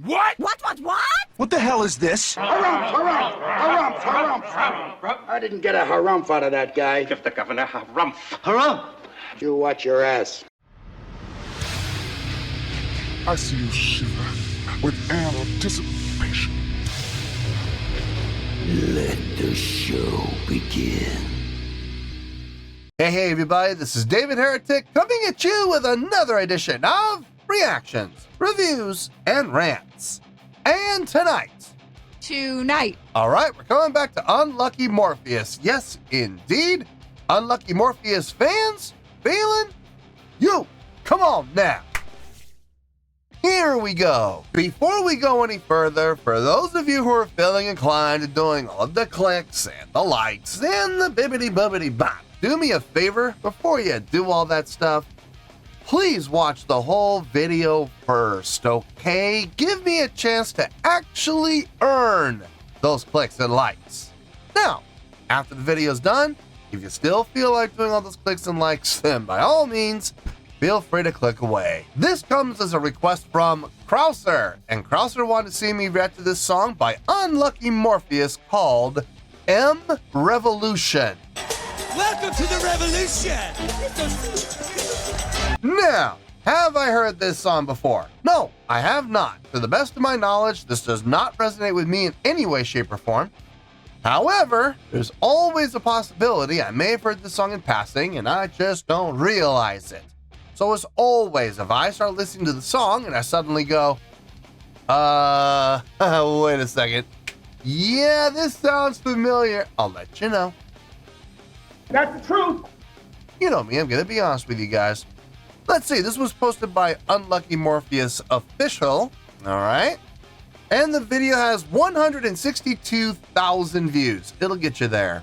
What? What? What the hell is this? Harumph. I didn't get a harumph out of that guy. Give the governor harumph. Harumph! You watch your ass. I see you shiver with anticipation. Let the show begin. Hey everybody, this is David Heretic coming at you with another edition of Reactions, Reviews, and Rants. And tonight, alright, we're coming back to Unlucky Morpheus. Yes, indeed, Unlucky Morpheus fans feeling you. Come on now. Here we go. Before we go any further, for those of you who are feeling inclined to doing all of the clicks and the likes and the bibbity-bobbity-bop, do me a favor before you do all that stuff. Please watch the whole video first, okay? Give me a chance to actually earn those clicks and likes. Now, after the video's done, if you still feel like doing all those clicks and likes, then by all means, feel free to click away. This comes as a request from Krauser, and Krauser wanted to see me react to this song by Unlucky Morpheus called M Revolution. Welcome to the revolution! Now, have I heard this song before? No, I have not. To the best of my knowledge, this does not resonate with me in any way, shape, or form. However, there's always a possibility I may have heard this song in passing and I just don't realize it. So as always, if I start listening to the song and I suddenly go, wait a second. Yeah, this sounds familiar. I'll let you know. That's the truth. You know me, I'm gonna be honest with you guys. Let's see, this was posted by Unlucky Morpheus Official, all right? And the video has 162,000 views. It'll get you there.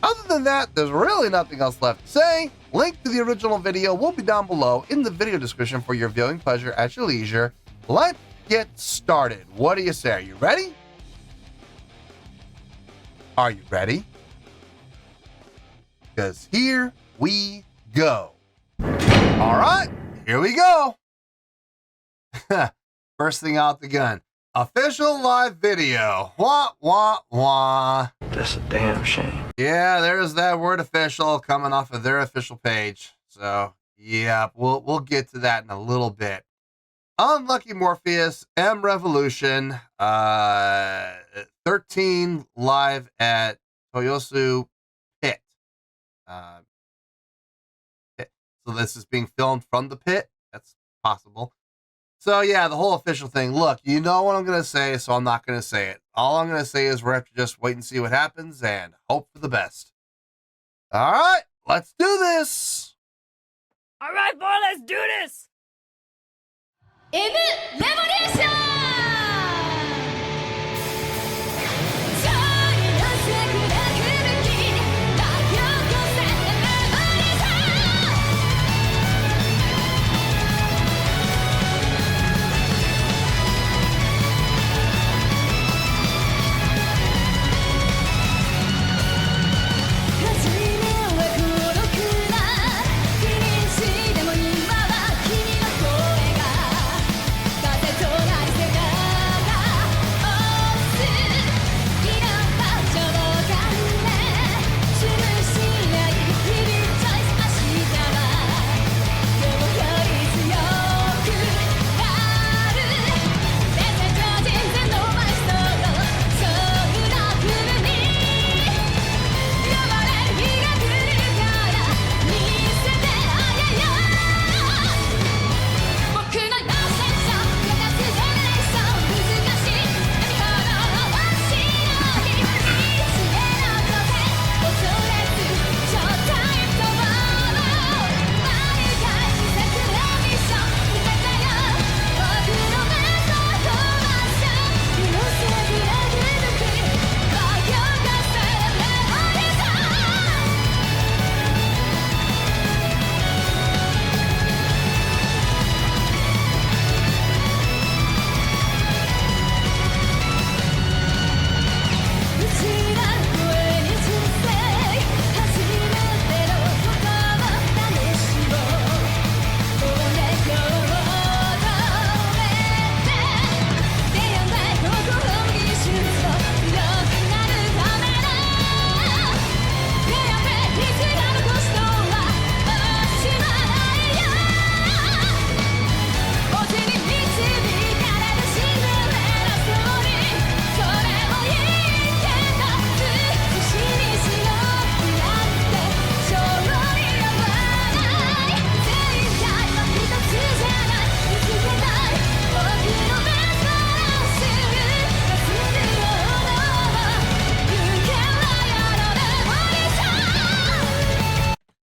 Other than that, there's really nothing else left to say. Link to the original video will be down below in the video description for your viewing pleasure at your leisure. Let's get started. What do you say? Are you ready? Are you ready? Because here we go. All right, here we go. First thing out the gun. Official live video. Wah, wah, wah. That's a damn shame. Yeah, there's that word official coming off of their official page. So, yeah, we'll get to that in a little bit. Unlucky Morpheus, M Revolution, 13 live at Toyosu Pit. So this is being filmed from the pit. That's possible. So yeah, the whole official thing. Look, you know what I'm going to say, so I'm not going to say it. All I'm going to say is we're going to just wait and see what happens and hope for the best. All right, let's do this. All right, boy, let's do this. M Revolution!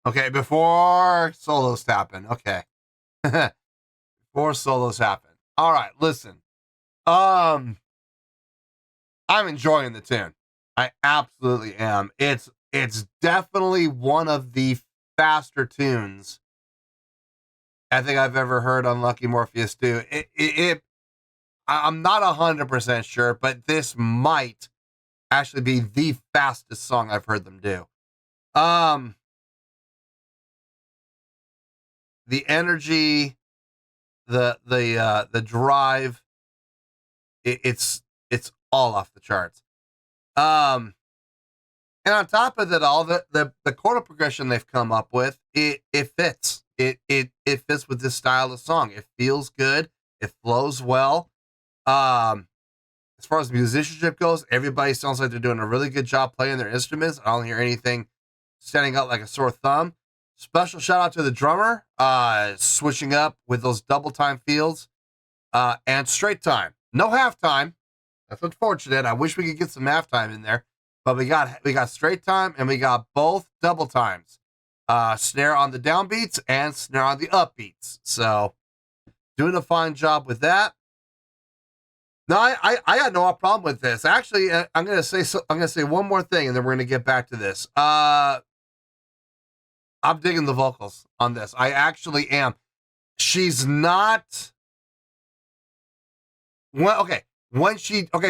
Okay, before solos happen. Okay. Before solos happen. All right, listen. I'm enjoying the tune. I absolutely am. It's definitely one of the faster tunes I think I've ever heard Unlucky Morpheus do. I'm not 100% sure, but this might actually be the fastest song I've heard them do. The energy, the drive, it's all off the charts. And on top of it all, the chord progression they've come up with, it fits. It fits with this style of song. It feels good. It flows well. As far as musicianship goes, everybody sounds like they're doing a really good job playing their instruments. I don't hear anything standing out like a sore thumb. Special shout out to the drummer, switching up with those double time fields, and straight time. No halftime. That's unfortunate. I wish we could get some halftime in there, but we got straight time and we got both double times. Snare on the downbeats and snare on the upbeats. So doing a fine job with that. No, I had no problem with this. Actually, I'm gonna say one more thing, and then we're gonna get back to this. I'm digging the vocals on this. I actually am. She's not. Well, okay.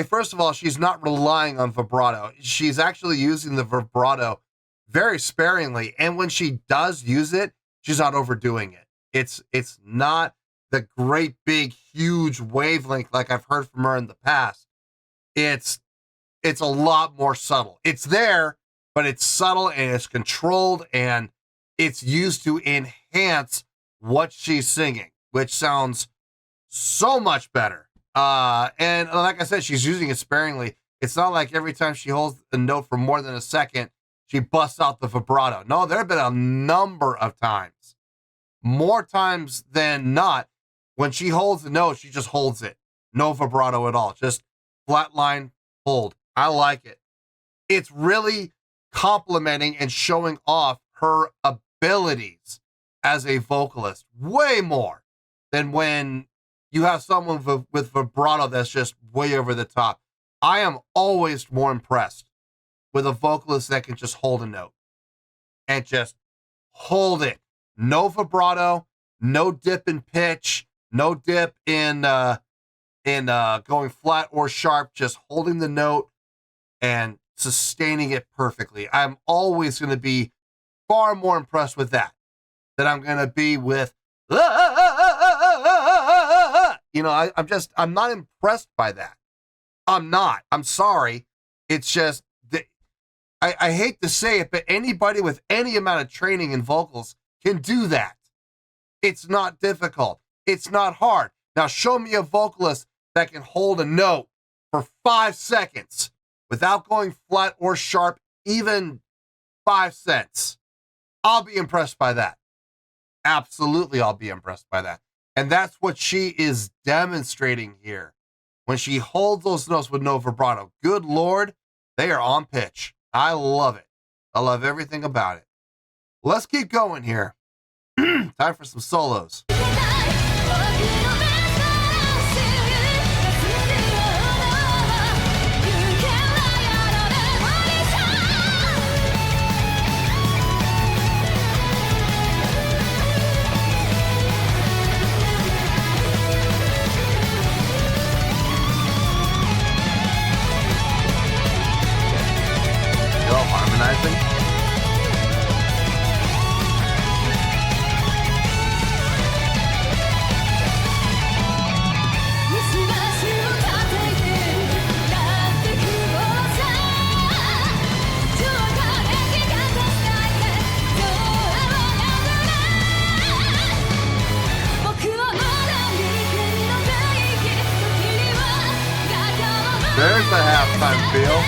First of all, she's not relying on vibrato. She's actually using the vibrato very sparingly, and when she does use it, she's not overdoing it. It's not the great big huge wavelength like I've heard from her in the past. It's a lot more subtle. It's there, but it's subtle and it's controlled and it's used to enhance what she's singing, which sounds so much better. And like I said, she's using it sparingly. It's not like every time she holds a note for more than a second, she busts out the vibrato. No, there have been a number of times, more times than not, when she holds the note, she just holds it. No vibrato at all. Just flat line hold. I like it. It's really complimenting and showing off her abilities as a vocalist way more than when you have someone with vibrato that's just way over the top. I am always more impressed with a vocalist that can just hold a note and just hold it. No vibrato, no dip in pitch, no dip in going flat or sharp, just holding the note and sustaining it perfectly. I'm always going to be far more impressed with that than I'm going to be with, I'm not impressed by that. I'm not. I'm sorry. It's just, I hate to say it, but anybody with any amount of training in vocals can do that. It's not difficult. It's not hard. Now show me a vocalist that can hold a note for 5 seconds without going flat or sharp, even 5 cents. I'll be impressed by that. Absolutely, I'll be impressed by that. And that's what she is demonstrating here. When she holds those notes with no vibrato, good Lord, they are on pitch. I love it. I love everything about it. Let's keep going here. Time for some solos. Harmonizing. There's the halftime feel.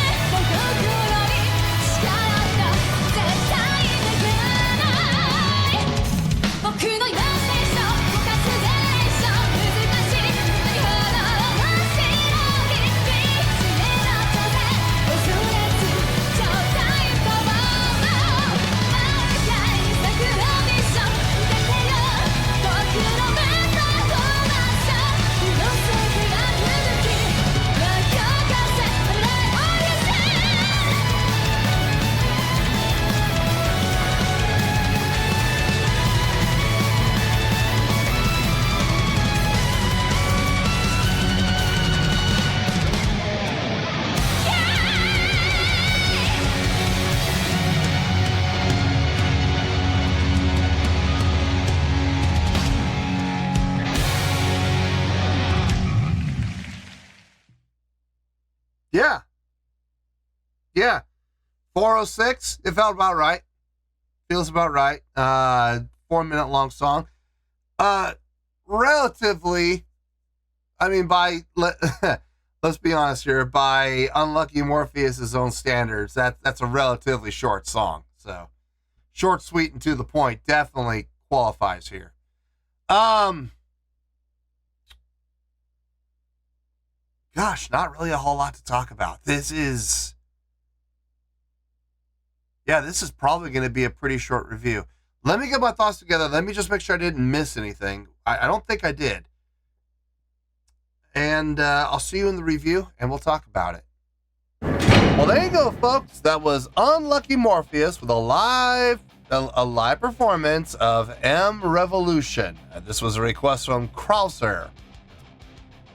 Yeah. Yeah. 406, it felt about right. Feels about right. 4-minute long song. Relatively, I mean, let's be honest here, by Unlucky Morpheus' own standards, that's a relatively short song. So, short, sweet, and to the point definitely qualifies here. Gosh, not really a whole lot to talk about. This is probably going to be a pretty short review. Let me get my thoughts together. Let me just make sure I didn't miss anything. I don't think I did. And I'll see you in the review, and we'll talk about it. Well, there you go, folks. That was Unlucky Morpheus with a live performance of M Revolution. This was a request from Krauser.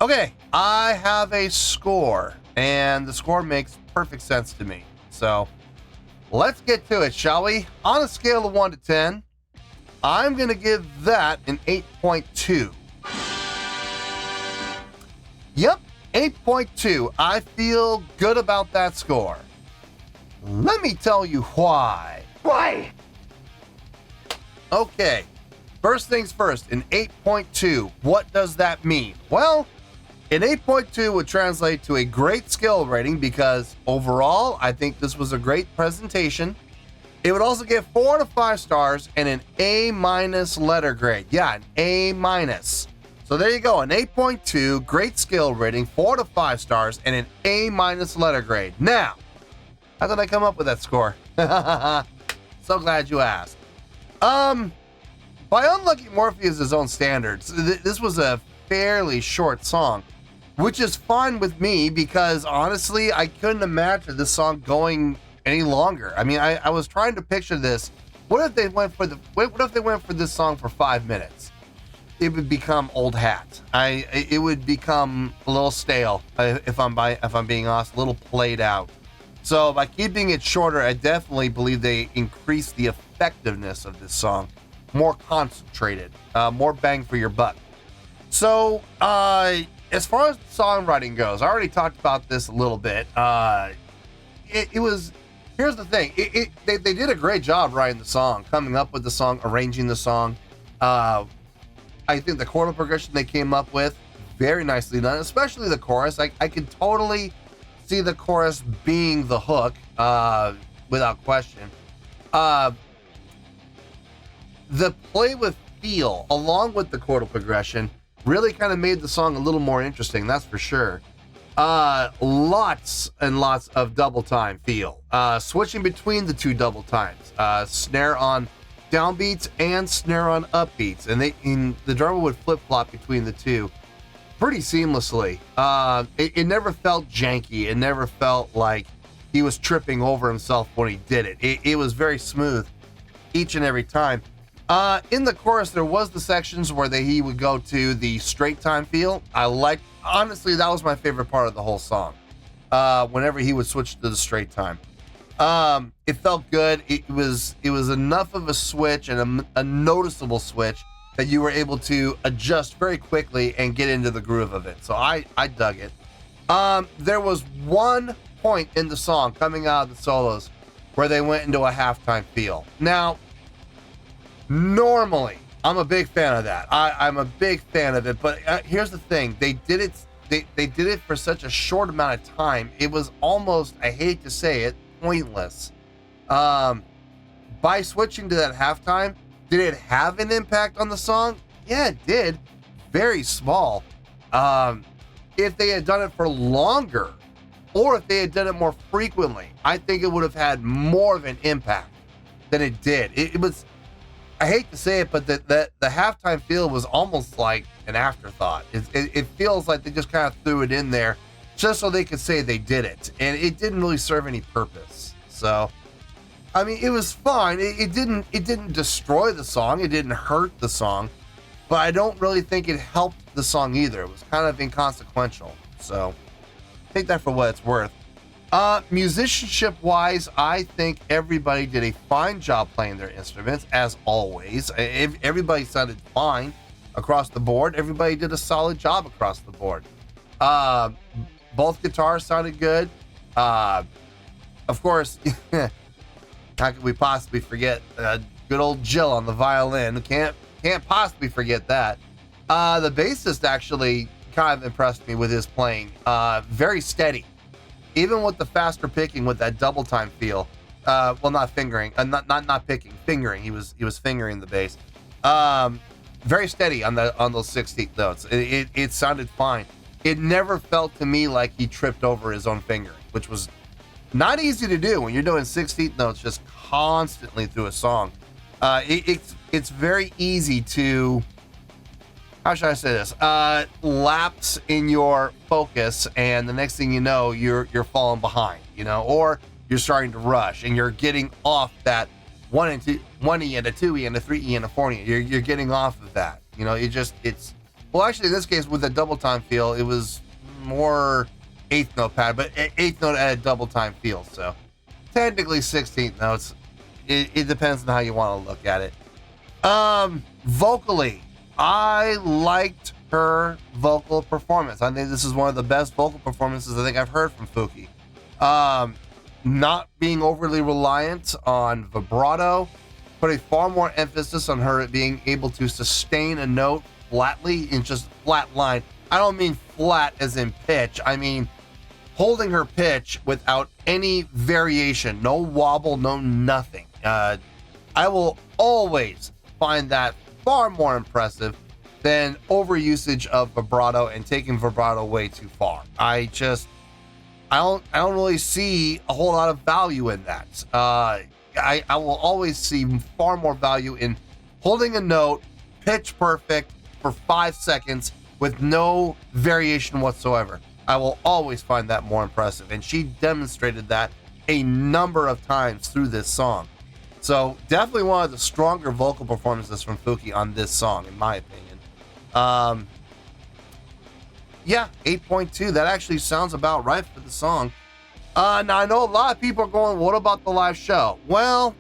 Okay, I have a score, and the score makes perfect sense to me. So let's get to it, shall we? On a scale of 1 to 10, I'm going to give that an 8.2. Yep, 8.2. I feel good about that score. Let me tell you why. Why? Okay, first things first, an 8.2. What does that mean? Well, an 8.2 would translate to a great skill rating because overall, I think this was a great presentation. It would also get 4 to 5 stars and an A- letter grade. Yeah, an A-. So there you go, an 8.2, great skill rating, 4 to 5 stars, and an A- letter grade. Now, how did I come up with that score? So glad you asked. By Unlucky Morpheus' own standards, this was a fairly short song, which is fine with me because honestly, I couldn't imagine this song going any longer. I mean, I was trying to picture this. What if they went for this song for 5 minutes? It would become old hat. It would become a little stale if I'm being honest, a little played out. So by keeping it shorter, I definitely believe they increased the effectiveness of this song, more concentrated, more bang for your buck. So as far as songwriting goes, I already talked about this a little bit. Here's the thing. They did a great job writing the song, coming up with the song, arranging the song. I think the chordal progression they came up with, very nicely done, especially the chorus. I could totally see the chorus being the hook, without question. The play with feel, along with the chordal progression, really kind of made the song a little more interesting, that's for sure. Lots and lots of double time feel. Switching between the two double times. Snare on downbeats and snare on upbeats, and the drummer would flip-flop between the two pretty seamlessly. It never felt janky. It never felt like he was tripping over himself when he did it. It was very smooth each and every time. In the chorus, there was the sections where he would go to the straight time feel. Honestly, that was my favorite part of the whole song. Whenever he would switch to the straight time. It felt good. It was enough of a switch and a noticeable switch that you were able to adjust very quickly and get into the groove of it. So I dug it. There was one point in the song coming out of the solos where they went into a halftime feel. Now, normally, I'm a big fan of that. I'm a big fan of it, but here's the thing. They did it. They did it for such a short amount of time. It was almost, I hate to say it, pointless. By switching to that halftime, did it have an impact on the song? Yeah, it did. Very small. If they had done it for longer, or if they had done it more frequently, I think it would have had more of an impact than it did. It was, I hate to say it, but the halftime feel was almost like an afterthought. It feels like they just kind of threw it in there just so they could say they did it, and it didn't really serve any purpose. So, I mean, it was fine. It didn't destroy the song. It didn't hurt the song, but I don't really think it helped the song either. It was kind of inconsequential. So, take that for what it's worth. Musicianship-wise, I think everybody did a fine job playing their instruments, as always. Everybody sounded fine across the board. Everybody did a solid job across the board. Both guitars sounded good. Of course, how could we possibly forget good old Jill on the violin? Can't possibly forget that. The bassist actually kind of impressed me with his playing. Very steady, even with the faster picking with that double time feel. Well, not fingering, not picking, fingering. He was fingering the bass. Very steady on those 16th notes. It sounded fine. It never felt to me like he tripped over his own fingering, which was not easy to do when you're doing 16th notes just constantly through a song. It's very easy to, how should I say this? Lapse in your focus, and the next thing you know, you're falling behind, or you're starting to rush, and you're getting off that 1 E and a 2 E and a 3 E and a 4 E. You're getting off of that. Well, actually, in this case, with the double time feel, it was more 8th note pattern, but 8th note at a double time feel. So technically 16th notes. It depends on how you want to look at it. Vocally, I liked her vocal performance. I think this is one of the best vocal performances I think I've heard from Fuki. Not being overly reliant on vibrato, putting far more emphasis on her being able to sustain a note flatly in just flat line. I don't mean flat as in pitch. I mean holding her pitch without any variation, no wobble, no nothing. I will always find that far more impressive than overusage of vibrato and taking vibrato way too far. I don't really see a whole lot of value in that. I will always see far more value in holding a note pitch perfect for 5 seconds with no variation whatsoever. I will always find that more impressive, and she demonstrated that a number of times through this song. So definitely one of the stronger vocal performances from Fuki on this song, in my opinion. Yeah, 8.2. That actually sounds about right for the song. Now I know a lot of people are going, what about the live show? Well,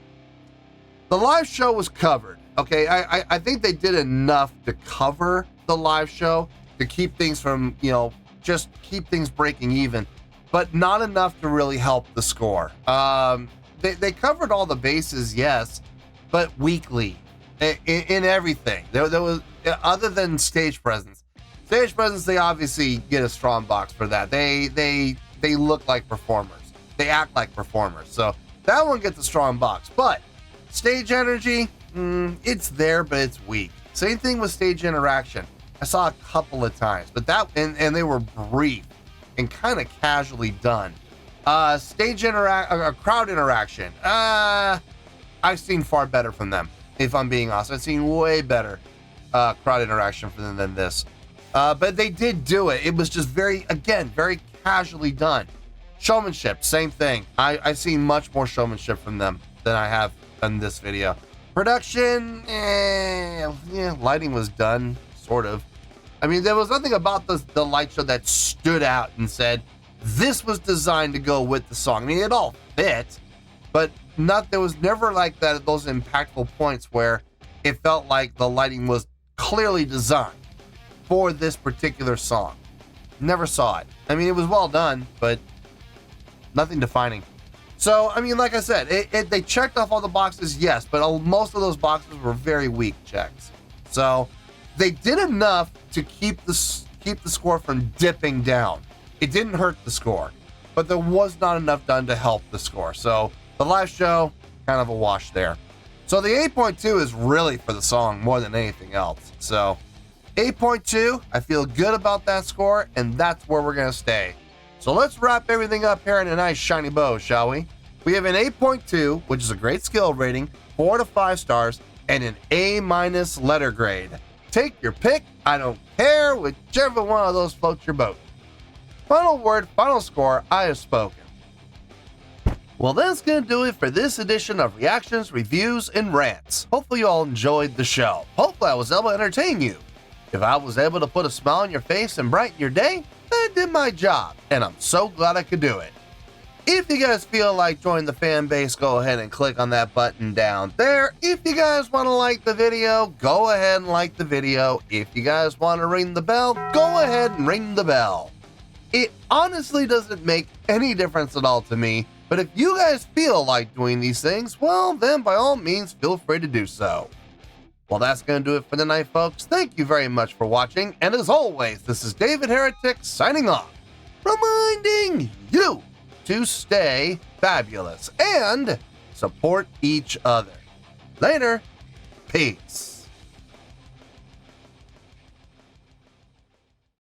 the live show was covered. Okay, I think they did enough to cover the live show to keep things from, just keep things breaking even, but not enough to really help the score. They covered all the bases, yes, but weakly in everything. There was, other than stage presence. Stage presence, they obviously get a strong box for that. They look like performers. They act like performers. So that one gets a strong box. But stage energy, it's there, but it's weak. Same thing with stage interaction. I saw a couple of times, but and they were brief and kind of casually done. Crowd interaction. I've seen far better from them, if I'm being honest. I've seen way better crowd interaction from them than this. But they did do it. It was just very casually done. Showmanship, same thing. I've seen much more showmanship from them than I have in this video. Production, lighting was done, sort of. I mean, there was nothing about the light show that stood out and said, this was designed to go with the song. I mean, it all fit, but there was never like that, those impactful points where it felt like the lighting was clearly designed for this particular song. Never saw it. I mean, it was well done, but nothing defining. So, I mean, like I said, they checked off all the boxes, yes, but most of those boxes were very weak checks. So they did enough to keep the score from dipping down. It didn't hurt the score, but there was not enough done to help the score. So the live show, kind of a wash there. So the 8.2 is really for the song more than anything else. So 8.2, I feel good about that score, and that's where we're going to stay. So let's wrap everything up here in a nice shiny bow, shall we? We have an 8.2, which is a great skill rating, 4 to 5 stars, and an A- letter grade. Take your pick. I don't care. Whichever one of those floats your boat. Final word, final score, I have spoken. Well, that's going to do it for this edition of Reactions, Reviews, and Rants. Hopefully you all enjoyed the show. Hopefully I was able to entertain you. If I was able to put a smile on your face and brighten your day, I did my job, and I'm so glad I could do it. If you guys feel like joining the fan base, go ahead and click on that button down there. If you guys want to like the video, go ahead and like the video. If you guys want to ring the bell, go ahead and ring the bell. It honestly doesn't make any difference at all to me, but if you guys feel like doing these things, well, then by all means, feel free to do so. Well, that's going to do it for the night, folks. Thank you very much for watching, and as always, this is David Heretic signing off, reminding you to stay fabulous and support each other. Later. Peace.